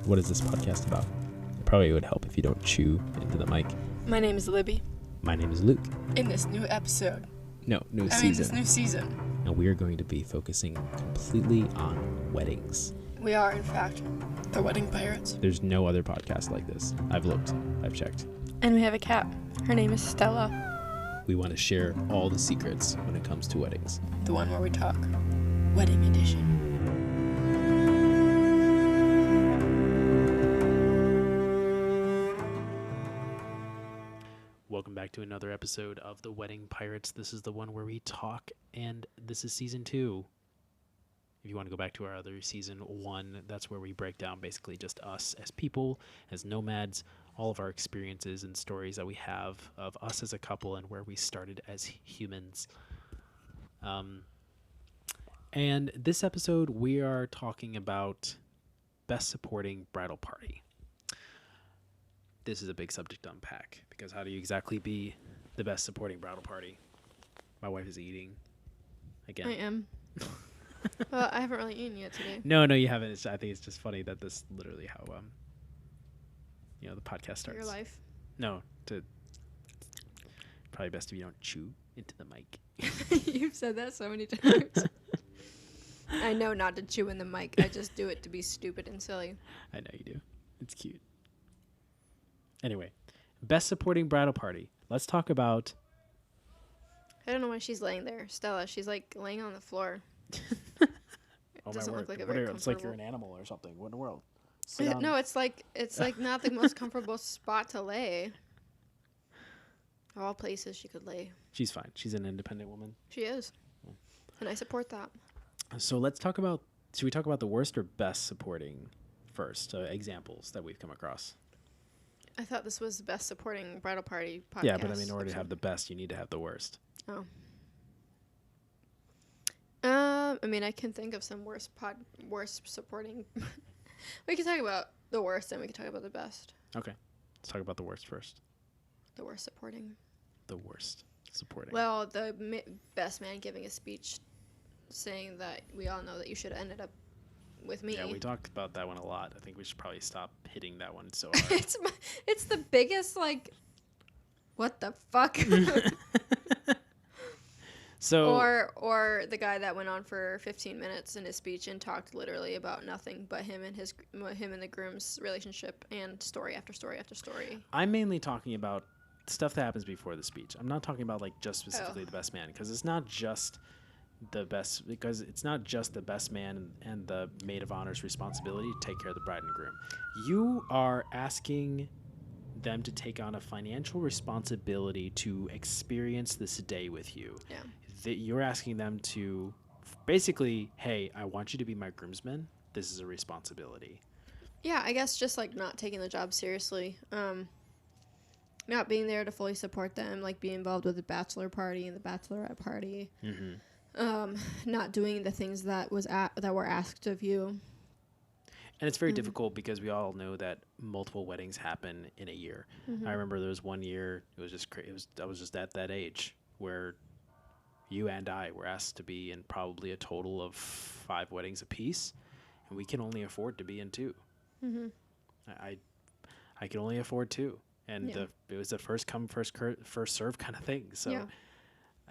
what is this podcast about? It probably would help if you don't chew into the mic. My name is Libby. My name is Luke. In this new episode. This new season. And we are going to be focusing completely on weddings. We are, in fact, the Wedding Pirates. There's no other podcast like this. I've looked. I've checked. And we have a cat. Her name is Stella. We want to share all the secrets when it comes to weddings. The one where we talk. Wedding edition. Welcome back to another episode of The Wedding Pirates. This is the one where we talk, and this is season 2. If you want to go back to our other season 1, that's where we break down basically just us as people, as nomads, all of our experiences and stories that we have of us as a couple and where we started as humans. And this episode, we are talking about best supporting bridal party. This is a big subject to unpack, because how do you exactly be the best supporting bridal party? My wife is eating again. I am. Well, I haven't really eaten yet today. No, you haven't. I think it's just funny that this literally how the podcast starts. Your life? No, probably best if you don't chew into the mic. You've said that so many times. I know not to chew in the mic. I just do it to be stupid and silly. I know you do. It's cute. Anyway, best supporting bridal party. Let's talk about... I don't know why she's laying there. Stella, she's like laying on the floor. Oh, doesn't my look word. like a very It's like you're comfortable... an animal or something. What in the world? No, it's like not the most comfortable spot to lay. Of all places she could lay. She's fine. She's an independent woman. She is. Yeah. And I support that. So let's talk about... Should we talk about the worst or best supporting first? Examples that we've come across. I thought this was the best supporting bridal party podcast. Yeah, but I mean, in order to have the best, you need to have the worst. Oh. I mean, I can think of some worst supporting. We can talk about the worst, and we can talk about the best. Okay, let's talk about the worst first. The worst supporting. The worst supporting. Well, the best man giving a speech saying that we all know that you should have ended up with me. Yeah, we talked about that one a lot. I think we should probably stop hitting that one so hard. It's the biggest, like, what the fuck? So or the guy that went on for 15 minutes in his speech and talked literally about nothing but him and the groom's relationship and story after story after story. I'm mainly talking about stuff that happens before the speech. I'm not talking about like just specifically the best man, because it's not just the best man and the maid of honor's responsibility to take care of the bride and groom. You are asking them to take on a financial responsibility to experience this day with you. Yeah. That you're asking them to basically, hey, I want you to be my groomsmen. This is a responsibility. Yeah, I guess just like not taking the job seriously. Not being there to fully support them, like being involved with the bachelor party and the bachelorette party. Mm-hmm. Not doing the things that were asked of you. And it's very difficult because we all know that multiple weddings happen in a year. Mm-hmm. I remember there was one year, it was just I was just at that age where you and I were asked to be in probably a total of 5 weddings apiece, and we can only afford to be in 2. Mm-hmm. I can only afford 2, and it was a first come first serve kind of thing. So. Yeah.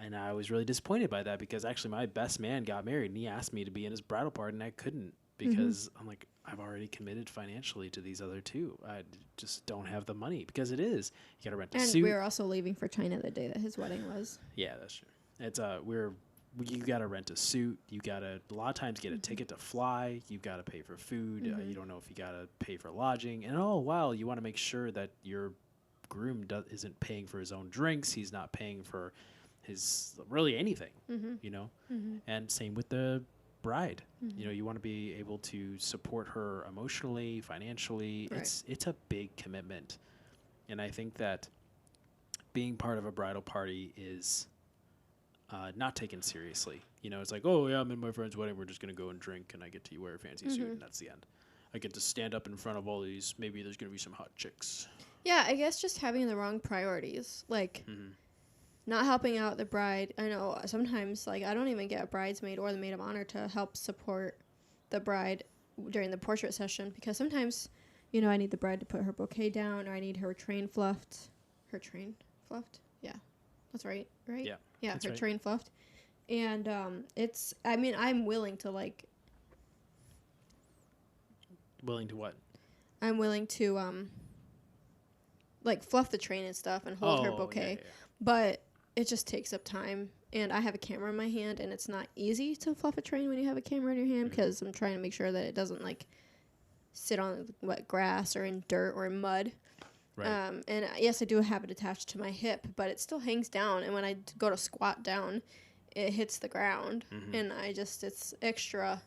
And I was really disappointed by that, because actually my best man got married and he asked me to be in his bridal party and I couldn't, because I'm like, I've already committed financially to these other 2. I just don't have the money, because it is. You got to rent a suit. And we were also leaving for China the day that his wedding was. Yeah, that's true. It's you got to rent a suit. You got to a lot of times get a ticket to fly. You got to pay for food. You don't know if you got to pay for lodging. And all the while you want to make sure that your groom isn't paying for his own drinks. He's not paying for his really anything, and same with the bride. You want to be able to support her emotionally, financially. Right. It's a big commitment, and I think that being part of a bridal party is not taken seriously. It's like, oh yeah, I'm in my friend's wedding, we're just gonna go and drink, and I get to wear a fancy suit, and that's the end. I get to stand up in front of all these, maybe there's gonna be some hot chicks. Yeah, I guess just having the wrong priorities, like not helping out the bride. I know sometimes, like, I don't even get a bridesmaid or the maid of honor to help support the bride during the portrait session, because sometimes you know, I need the bride to put her bouquet down, or I need her train fluffed. Her train fluffed? Yeah. That's right. Right? Yeah. Yeah, That's her right. train fluffed. And it's, I mean, I'm willing to, like, Willing to what? I'm willing to, like, fluff the train and stuff and hold her bouquet. Yeah. But it just takes up time. And I have a camera in my hand, and it's not easy to fluff a train when you have a camera in your hand, because I'm trying to make sure that it doesn't, like, sit on wet grass or in dirt or in mud. Right. And yes, I do have it attached to my hip, but it still hangs down. And when I go to squat down, it hits the ground. And it's extra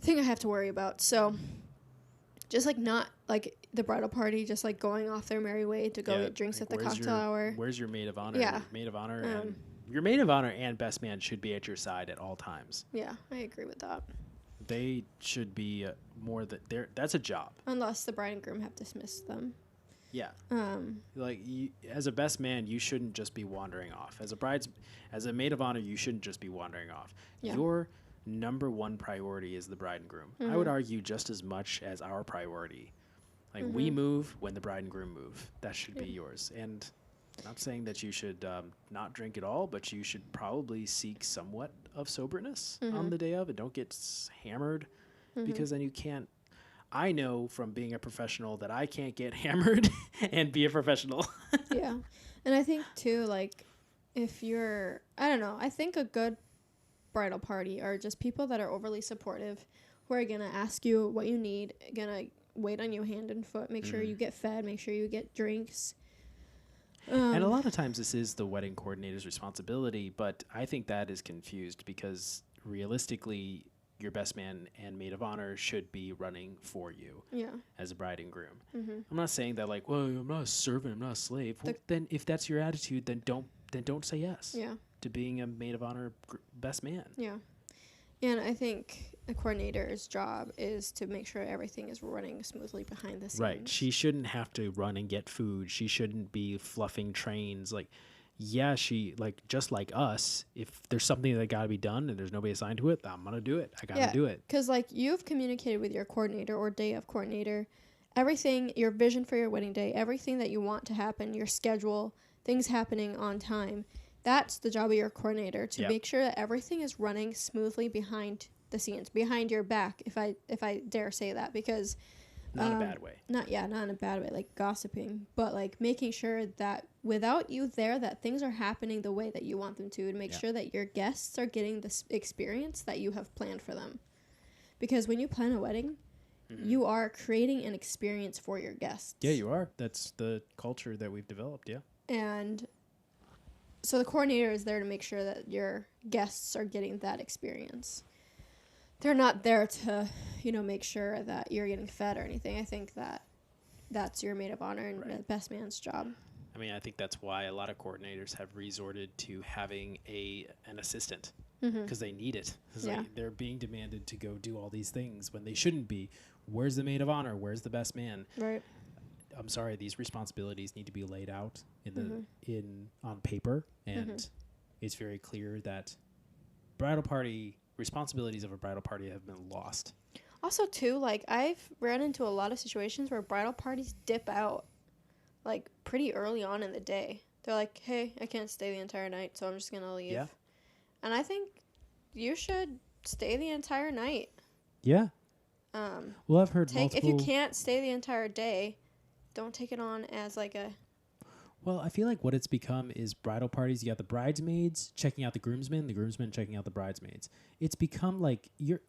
thing I have to worry about. So just like not like the bridal party, just like going off their merry way to go get drinks at the cocktail hour. Where's your maid of honor? Yeah. Maid of honor and your maid of honor and best man should be at your side at all times. Yeah, I agree with that. They should be that's a job. Unless the bride and groom have dismissed them. Yeah. Like as a best man, you shouldn't just be wandering off. As a maid of honor, you shouldn't just be wandering off. Yeah. Your number one priority is the bride and groom. I would argue just as much as our priority. Like we move when the bride and groom move. That should be yours. And I'm not saying that you should not drink at all, but you should probably seek somewhat of soberness on the day of, and don't get hammered because then you can't. I know from being a professional that I can't get hammered and be a professional. Yeah. And I think too, like, if you're, I don't know, I think a good bridal party are just people that are overly supportive, who are going to ask you what you need, going to wait on you hand and foot, make sure you get fed, make sure you get drinks. And a lot of times this is the wedding coordinator's responsibility, but I think that is confused because realistically, your best man and maid of honor should be running for you as a bride and groom. I'm not saying that like, well, I'm not a servant, I'm not a slave. Well, then if that's your attitude, then don't say yes to being a maid of honor best man. Yeah. And I think a coordinator's job is to make sure everything is running smoothly behind the scenes. Right. She shouldn't have to run and get food. She shouldn't be fluffing trains. Like, yeah, she, like, just like us, if there's something that got to be done and there's nobody assigned to it, I'm going to do it. I got to do it. Because, like, you've communicated with your coordinator or day of coordinator, everything, your vision for your wedding day, everything that you want to happen, your schedule, things happening on time. That's the job of your coordinator, to make sure that everything is running smoothly behind the scenes, behind your back, if I dare say that, because not in a bad way. Not in a bad way, like gossiping, but like making sure that without you there, that things are happening the way that you want them to, and make sure that your guests are getting this experience that you have planned for them. Because when you plan a wedding, you are creating an experience for your guests. Yeah, you are. That's the culture that we've developed, And so the coordinator is there to make sure that your guests are getting that experience. They're not there to, make sure that you're getting fed or anything. I think that that's your maid of honor and the best man's job. I mean, I think that's why a lot of coordinators have resorted to having an assistant because they need it. They're being demanded to go do all these things when they shouldn't be. Where's the maid of honor? Where's the best man? Right. I'm sorry, these responsibilities need to be laid out on paper, and it's very clear that responsibilities of a bridal party have been lost. Also, too, like, I've run into a lot of situations where bridal parties dip out, like, pretty early on in the day. They're like, hey, I can't stay the entire night, so I'm just going to leave. Yeah. And I think you should stay the entire night. Yeah. Well, I've heard multiple... If you can't stay the entire day, don't take it on as, like, a... Well, I feel like what it's become is bridal parties. You got the bridesmaids checking out the groomsmen checking out the bridesmaids. It's become like your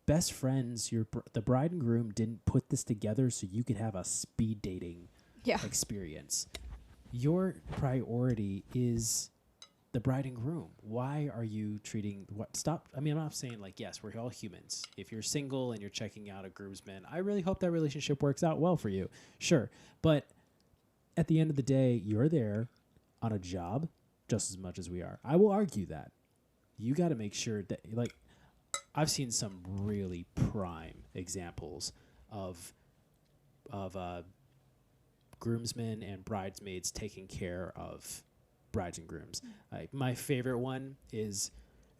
best friends, the bride and groom didn't put this together so you could have a speed dating experience. Your priority is the bride and groom. Why are you treating stop? I mean, I'm not saying like, yes, we're all humans. If you're single and you're checking out a groomsman, I really hope that relationship works out well for you. Sure. But at the end of the day, you're there on a job just as much as we are. I will argue that. You got to make sure that, like, I've seen some really prime examples of groomsmen and bridesmaids taking care of brides and grooms. My favorite one is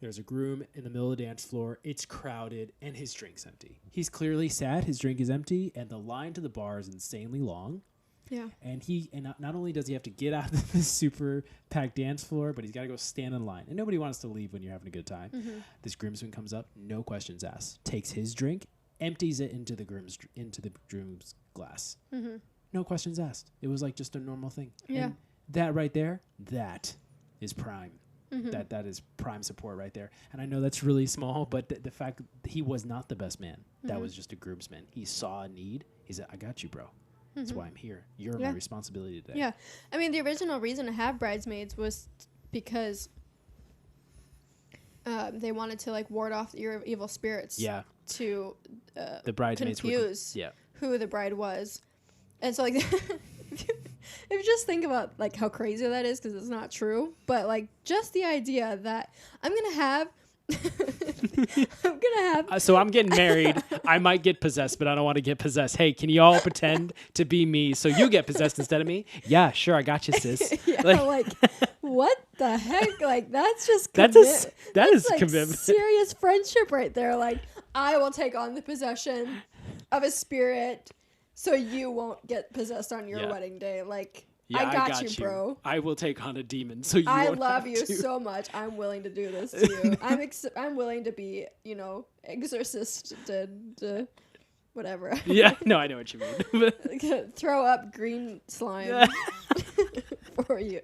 There's a groom in the middle of the dance floor. It's crowded, and his drink's empty. He's clearly sad. His drink is empty, and the line to the bar is insanely long. Yeah. And not only does he have to get out of this super packed dance floor, but he's got to go stand in line. And nobody wants to leave when you're having a good time. Mm-hmm. This groomsman comes up, no questions asked, takes his drink, empties it into the groom's glass. Mm-hmm. No questions asked. It was like just a normal thing. Yeah. And that right there, that is prime. Mm-hmm. That is prime support right there. And I know that's really small, but the fact that he was not the best man. That was just a groomsman. He saw a need. He said, I got you, bro. That's why I'm here. You're my responsibility today. Yeah. I mean, the original reason to have bridesmaids was because they wanted to, like, ward off your evil spirits. Yeah. To the bridesmaids confuse yeah. who the bride was. And so, like, if you just think about, like, how crazy that is, because it's not true, but, like, just the idea that I'm going to have so I'm getting married. I might get possessed, but I don't want to get possessed. Hey, can you all pretend to be me so you get possessed instead of me? Yeah, sure. I got you, sis. Yeah, like, what the heck? Like, that's just that is like commitment. Serious friendship right there. Like, I will take on the possession of a spirit so you won't get possessed on your wedding day. Like, yeah, I got you, bro. I will take on a demon, so you. I won't love have you to. so much. I'm willing to do this to you. I'm willing to be, exorcist to whatever. Yeah, no, I know what you mean. Throw up green slime for you.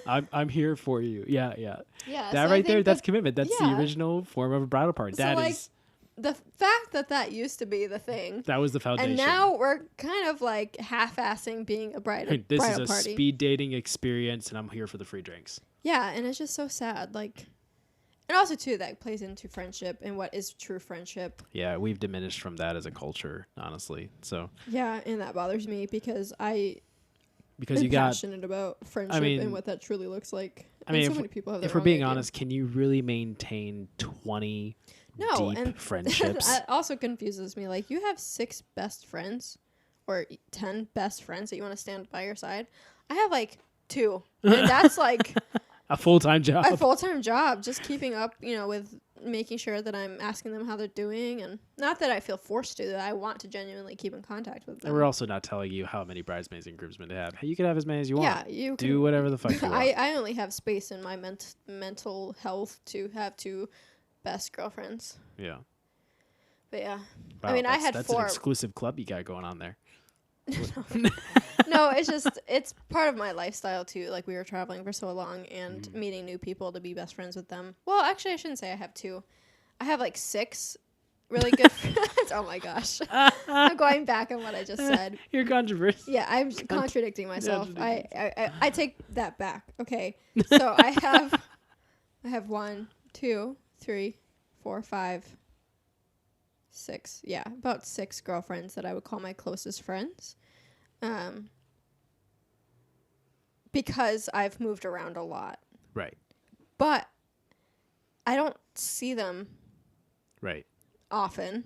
I'm here for you. Yeah. Yeah. That so right there, that's commitment. That's the yeah. original form of a bridal party. So, That like, is. The fact that used to be the thing. That was the foundation. And now we're kind of like half-assing being a bridal This bridal is a party. speed dating experience, and I'm here for the free drinks. Yeah, and it's just so sad. Like, and also too that plays into friendship and what is true friendship. Yeah, we've diminished from that as a culture, honestly. So. Yeah, and that bothers me because Because I'm passionate about friendship and what that truly looks like. I mean, so many people have if we're being honest, can you really maintain 20 deep friendships? That also confuses me. Like, you have 6 best friends or 10 best friends that you want to stand by your side. I have like 2, and that's like a full-time job. A full-time job, just keeping up, with making sure that I'm asking them how they're doing, and not that I feel forced to. That I want to genuinely keep in contact with them. And we're also not telling you how many bridesmaids and groomsmen to have. Hey, you can have as many as you want. Yeah, you do whatever the fuck you want. I only have space in my mental health to have 2 best girlfriends. Yeah. But yeah, wow, I mean, I had that's 4. That's an exclusive club you got going on there. No, it's part of my lifestyle too. Like, we were traveling for so long and meeting new people to be best friends with them. Well, actually, I shouldn't say I have 2. I have like 6 really good friends. Oh my gosh. I'm going back on what I just said. You're controversial. Yeah, I'm contradicting myself. I take that back. Okay. So I have 1, 2, 3, 4, 5, 6. Yeah, about 6 girlfriends that I would call my closest friends. Because I've moved around a lot. Right. But I don't see them right often.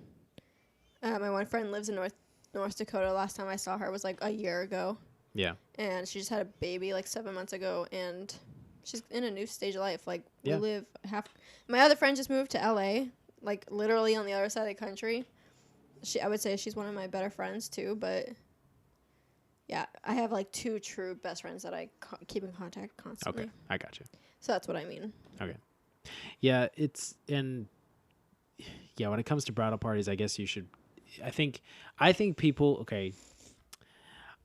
My one friend lives in North Dakota. Last time I saw her was like a year ago. Yeah. And she just had a baby like 7 months ago, and she's in a new stage of life. Like, we live my other friend just moved to LA, like literally on the other side of the country. I would say she's one of my better friends too, but yeah, I have like 2 true best friends that I keep in contact constantly. Okay, I got you. So that's what I mean. Okay. Yeah, when it comes to bridal parties, I guess you should. I think people. Okay.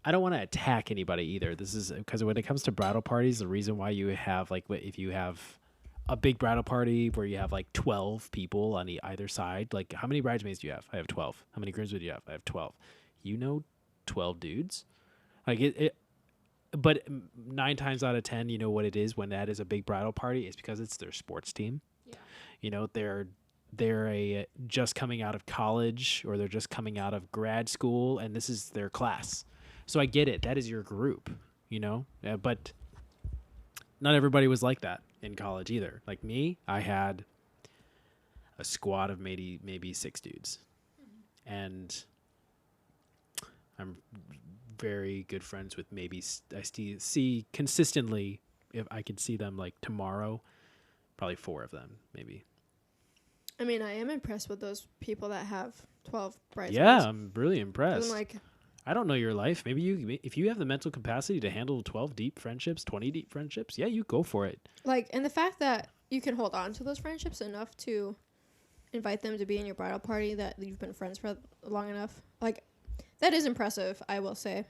I don't want to attack anybody either. This is because when it comes to bridal parties, the reason why you have if you have a big bridal party where you have like 12 people on either side, like, how many bridesmaids do you have? I have 12. How many groomsmen do you have? I have 12. 12 dudes. Like but 9 times out of 10, you know what it is when that is a big bridal party? It's because it's their sports team. Yeah. They're just coming out of college, or they're just coming out of grad school, and this is their class. So I get it. That is your group, but not everybody was like that in college either. Like me, I had a squad of maybe 6 dudes. Mm-hmm. And I'm very good friends with maybe I see consistently, if I could see them like tomorrow, Probably 4 of them, maybe. I mean, I am impressed with those people that have 12 bridesmaids. Yeah, I'm really impressed. I'm like, I don't know your life. Maybe if you have the mental capacity to handle 12 deep friendships, 20 deep friendships, yeah, you go for it. like, and the fact that you can hold on to those friendships enough to invite them to be in your bridal party, that you've been friends for long enough, like, that is impressive, I will say.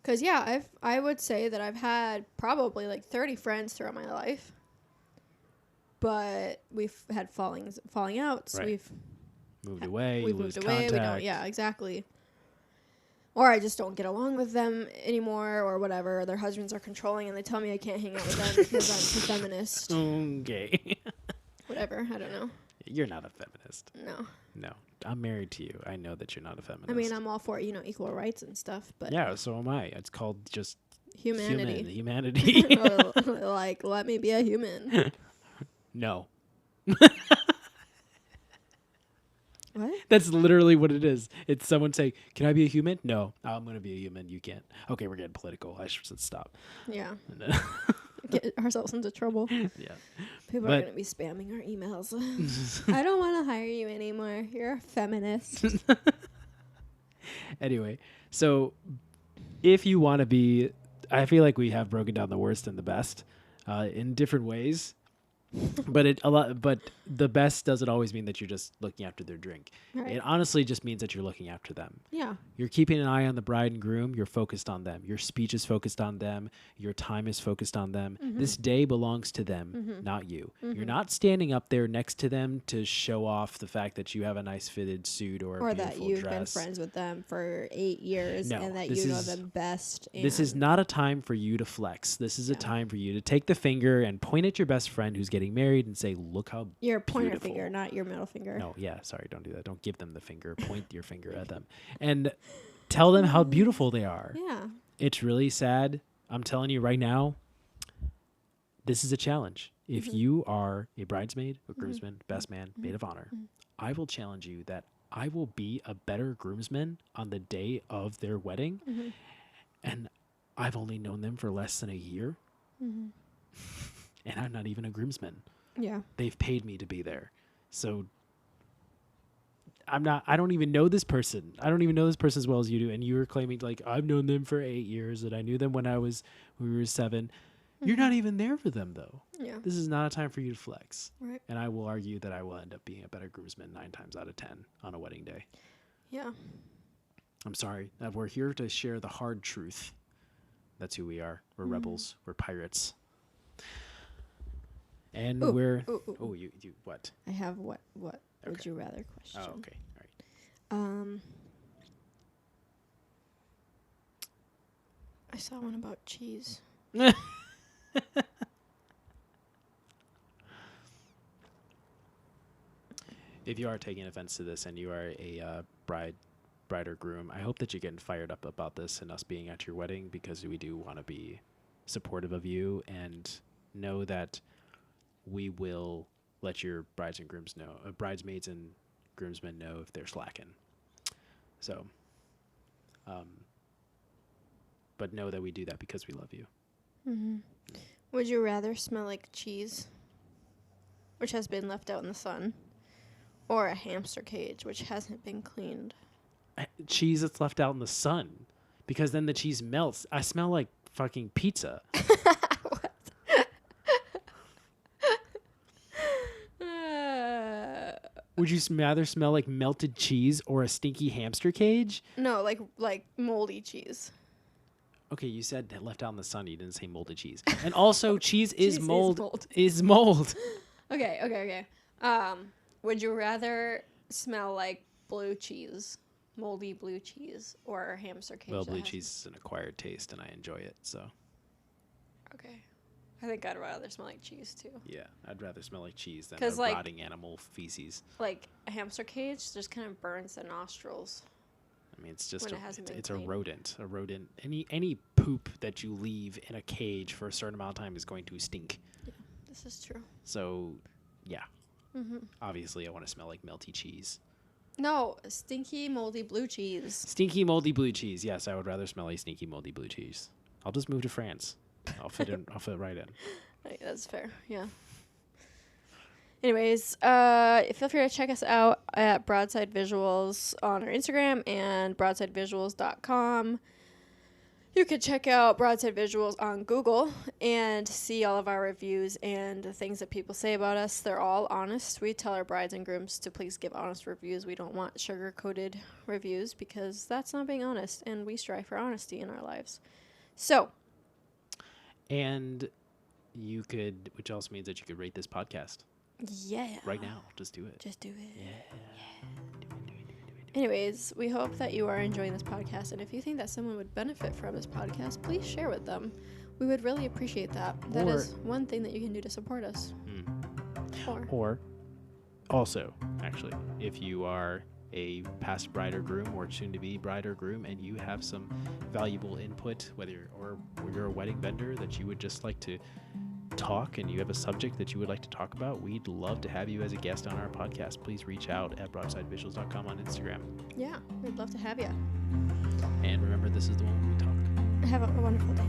Because, yeah, I would say that I've had probably like 30 friends throughout my life. But we've had falling outs. Right. We've moved away. We've you lose moved away. contact. We don't. Yeah, exactly. Or I just don't get along with them anymore, or whatever. Their husbands are controlling, and they tell me I can't hang out with them because I'm too feminist. Okay. Whatever. I don't know. You're not a feminist. No. I'm married to you. I know that you're not a feminist. I mean, I'm all for equal rights and stuff, but yeah, so am I. It's called just humanity. Humanity. Like, let me be a human. No. What? That's literally what it is. It's someone saying, "Can I be a human?" No, I'm going to be a human. You can't. Okay, we're getting political. I should stop. Yeah. Get ourselves into trouble. Yeah. People are going to be spamming our emails. I don't want to hire you anymore. You're a feminist. Anyway, so if you want to be, I feel like we have broken down the worst and the best in different ways. But the best doesn't always mean that you're just looking after their drink. Right. It honestly just means that you're looking after them. Yeah. You're keeping an eye on the bride and groom. You're focused on them. Your speech is focused on them. Your time is focused on them. This day belongs to them, not you. You're not standing up there next to them to show off the fact that you have a nice fitted suit or a beautiful that you've dress. been friends with them for 8 years and that you know them best. This is not a time for you to flex. This is a time for you to take the finger and point at your best friend who's getting married and say, "Look how your pointer beautiful." finger, not your middle finger. No, yeah, sorry, don't do that. Don't give them the finger. Point your finger at them and tell them how beautiful they are. Yeah. It's really sad. I'm telling you right now, this is a challenge. If you are a bridesmaid, a groomsman, best man, maid of honor, I will challenge you that I will be a better groomsman on the day of their wedding. And I've only known them for less than a year. And I'm not even a groomsman. Yeah. They've paid me to be there. So I don't even know this person. I don't even know this person as well as you do. And you were claiming like, I've known them for 8 years and I knew them when we were 7. You're not even there for them though. Yeah. This is not a time for you to flex. Right. And I will argue that I will end up being a better groomsman 9 times out of 10 on a wedding day. Yeah. I'm sorry. We're here to share the hard truth. That's who we are. We're rebels. We're pirates. And we're... Oh, you what? I have what would you rather question. Oh, okay. All right. I saw one about cheese. If you are taking offense to this and you are a bride or groom, I hope that you're getting fired up about this and us being at your wedding, because we do want to be supportive of you and know that we will let your bridesmaids and groomsmen know if they're slacking. So, but know that we do that because we love you. Would you rather smell like cheese, which has been left out in the sun, or a hamster cage, which hasn't been cleaned? Cheese that's left out in the sun, because then the cheese melts. I smell like fucking pizza. What? Would you rather smell like melted cheese or a stinky hamster cage? No, like moldy cheese. Okay, you said left out in the sun. You didn't say molded cheese. And also, cheese is Cheese mold. Is mold. Okay. Would you rather smell like blue cheese, moldy blue cheese, or a hamster cage? Well, blue cheese is an acquired taste, and I enjoy it. So. Okay. I think I'd rather smell like cheese too. Yeah, I'd rather smell like cheese than 'Cause, a like- rotting animal feces. Like a hamster cage just kind of burns the nostrils. I mean, it's just When it hasn't been it's a cleaned. rodent. A rodent. Any poop that you leave in a cage for a certain amount of time is going to stink. Yeah, this is true. So, yeah. Obviously, I want to smell like melty cheese. No, stinky, moldy blue cheese. Stinky, moldy blue cheese. Yes, I would rather smell like stinky, moldy blue cheese. I'll just move to France. I'll fit right in. That's fair. Yeah. Anyways, feel free to check us out at Broadside Visuals on our Instagram and broadsidevisuals.com. You could check out Broadside Visuals on Google and see all of our reviews and the things that people say about us. They're all honest. We tell our brides and grooms to please give honest reviews. We don't want sugar-coated reviews because that's not being honest, and we strive for honesty in our lives. So. And you could, which also means that you could rate this podcast. Yeah. Right now. Just do it. Just do it. Yeah. Anyways, we hope that you are enjoying this podcast, and if you think that someone would benefit from this podcast, please share with them. We would really appreciate that. That is one thing that you can do to support us. Or also, actually, if you are a past bride or groom or soon-to-be bride or groom and you have some valuable input, whether you're a wedding vendor that you would just like to talk and you have a subject that you would like to talk about, we'd love to have you as a guest on our podcast. Please reach out at broadsidevisuals.com on Instagram. Yeah, we'd love to have you. And remember, this is the one where we talk. Have a wonderful day.